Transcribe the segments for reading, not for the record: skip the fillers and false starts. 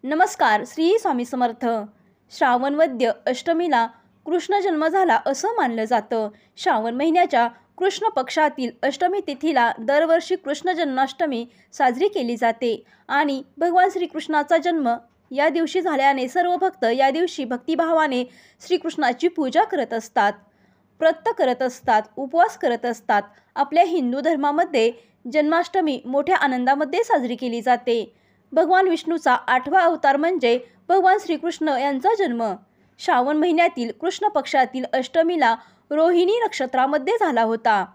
नमस्कार. श्री स्वामी समर्थ. श्रावण वद्य अष्टमीला कृष्ण जन्म झाला असं मानलं जातं. श्रावण महिन्याच्या कृष्ण पक्षातील अष्टमी तिथीला दरवर्षी कृष्ण जन्माष्टमी साजरी केली जाते आणि भगवान श्रीकृष्णाचा जन्म या दिवशी झाल्याने सर्व भक्त या दिवशी भक्तिभावाने श्रीकृष्णाची पूजा करत असतात, व्रत करत असतात, उपवास करत असतात. आपल्या हिंदू धर्मामध्ये जन्माष्टमी मोठ्या आनंदामध्ये साजरी केली जाते. भगवान विष्णूचा 8वा अवतार म्हणजे भगवान श्रीकृष्ण यांचा जन्म श्रावण महिन्यातील कृष्ण पक्षातील अष्टमीला रोहिणी नक्षत्रामध्ये झाला होता.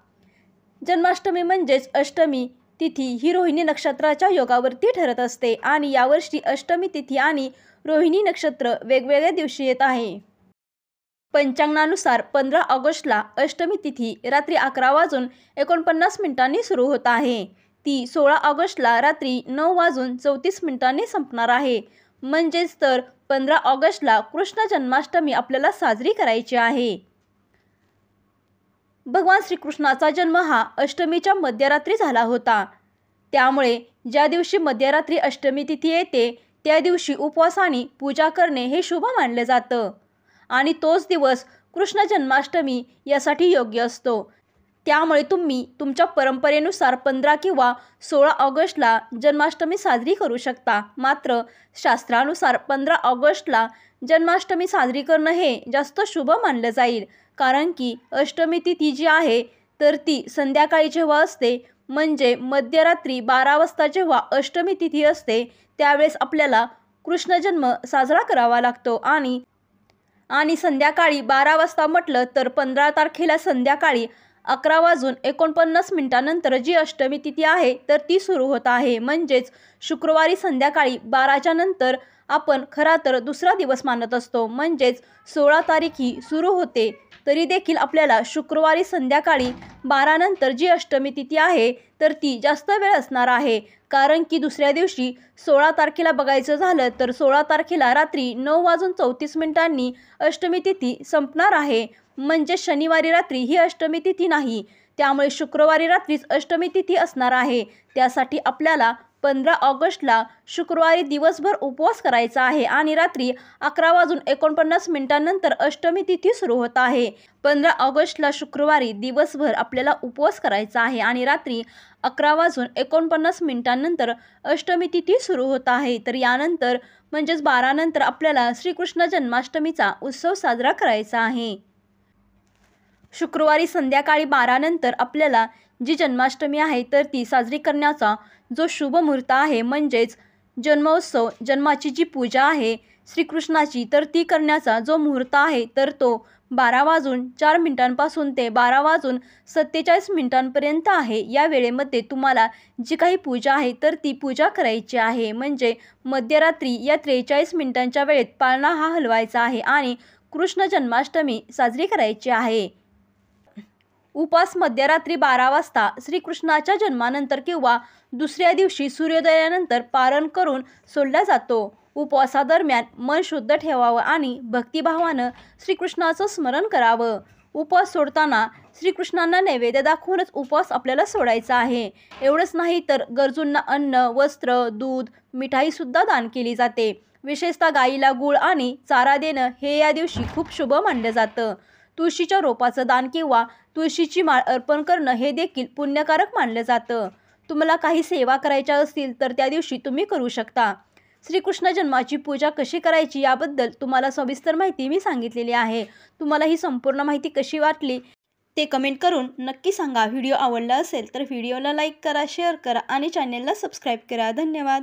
जन्माष्टमी म्हणजेच अष्टमी तिथी ही रोहिणी नक्षत्राच्या योगावरती ठरत असते आणि यावर्षी अष्टमी तिथी आणि रोहिणी नक्षत्र वेगवेगळ्या दिवशी येत आहे. पंचांगानुसार 15 ऑगस्टला अष्टमी तिथी रात्री 11:49 सुरू होत आहे. ती 16 ऑगस्टला रात्री 9:34 संपणार आहे. म्हणजेच तर 15 ऑगस्टला कृष्ण जन्माष्टमी आपल्याला साजरी करायची आहे. भगवान श्रीकृष्णाचा जन्म हा अष्टमीच्या मध्यरात्री झाला होता. त्यामुळे ज्या दिवशी मध्यरात्री अष्टमी तिथी येते त्या दिवशी उपवासाने पूजा करणे हे शुभ मानले जातं आणि तोच दिवस कृष्ण जन्माष्टमी यासाठी योग्य असतो. त्यामुळे तुम्ही तुमच्या परंपरेनुसार 15 किंवा 16 ऑगस्टला जन्माष्टमी साजरी करू शकता. मात्र शास्त्रानुसार 15 ऑगस्टला जन्माष्टमी साजरी करणं हे जास्त शुभ मानलं जाईल. कारण की अष्टमी तिथी जी आहे तर ती संध्याकाळी जेव्हा असते म्हणजे मध्यरात्री 12 वाजता जेव्हा अष्टमी तिथी असते त्यावेळेस आपल्याला कृष्ण जन्म साजरा करावा लागतो आणि संध्याकाळी 12 वाजता म्हटलं तर 15 तारखेला संध्याकाळी 11:49 नंतर जी अष्टमी तिथी आहे तर ती सुरू होत आहे. म्हणजेच शुक्रवारी संध्याकाळी 12च्या नंतर आपण खरा तर दुसरा दिवस मानत असतो. म्हणजेच 16 तारीख ही सुरू होते तरी देखील आपल्याला शुक्रवारी संध्याकाळी 12 नंतर जी अष्टमी तिथी आहे तर ती जास्त वेळ असणार आहे. कारण की दुसऱ्या दिवशी 16 तारखेला बघायचं झालं तर 16 तारखेला रात्री 9:34 अष्टमी तिथी संपणार आहे. म्हणजे शनिवारी रात्री ही अष्टमी तिथी नाही, त्यामुळे शुक्रवारी रात्रीच अष्टमी तिथी असणार आहे. त्यासाठी आपल्याला 15 ऑगस्टला शुक्रवारी दिवसभर उपवास करायचा आहे आणि रात्री 11:49 नंतर अष्टमी तिथी सुरू होत आहे. 15 ऑगस्टला शुक्रवारी दिवसभर आपल्याला उपवास करायचा आहे आणि रात्री 11:49 नंतर अष्टमी तिथी सुरू होत आहे. तर यानंतर म्हणजेच 12 नंतर आपल्याला श्रीकृष्ण जन्माष्टमीचा उत्सव साजरा करायचा आहे. शुक्रवारी संध्याकाळी 12 नंतर आपल्याला जी जन्माष्टमी आहे तर ती साजरी करण्याचा जो शुभ मुहूर्त आहे म्हणजेच जन्मोत्सव जन्माची जी पूजा आहे श्रीकृष्णाची तर ती करण्याचा जो मुहूर्त आहे तर तो 12:04 पासून ते 12:47 आहे. या वेळेमध्ये तुम्हाला जी काही पूजा आहे तर ती पूजा करायची आहे. म्हणजे मध्यरात्री या 43 मिनिटांच्या वेळेत पाळणा हा हलवायचा आहे आणि कृष्ण जन्माष्टमी साजरी करायची आहे. उपवास मध्यरात्री 12 वाजता श्रीकृष्णाच्या जन्मानंतर किंवा दुसऱ्या दिवशी सूर्योदयानंतर पारण करून सोडला जातो. उपवासादरम्यान मन शुद्ध ठेवावं आणि भक्तिभावानं श्रीकृष्णाचं स्मरण करावं. उपवास सोडताना श्रीकृष्णांना नैवेद्य दाखवूनच उपवास आपल्याला सोडायचा आहे. एवढंच नाही तर गरजूंना अन्न, वस्त्र, दूध, मिठाईसुद्धा दान केली जाते. विशेषतः गाईला गूळ आणि चारा देणं हे या दिवशी खूप शुभ मानलं जातं. तुळशीच्या रोपाचं दान किंवा तुळशीची माळ अर्पण करणं हे देखील पुण्यकारक मानलं जातं. तुम्हाला काही सेवा करायच्या असतील तर त्या दिवशी तुम्ही करू शकता. श्रीकृष्ण जन्माची पूजा कशी करायची याबद्दल तुम्हाला सविस्तर माहिती मी सांगितलेली आहे. तुम्हाला ही संपूर्ण माहिती कशी वाटली ते कमेंट करून नक्की सांगा. व्हिडिओ आवडला असेल तर व्हिडिओला लाईक करा, शेअर करा आणि चॅनेलला सबस्क्राईब करा. धन्यवाद.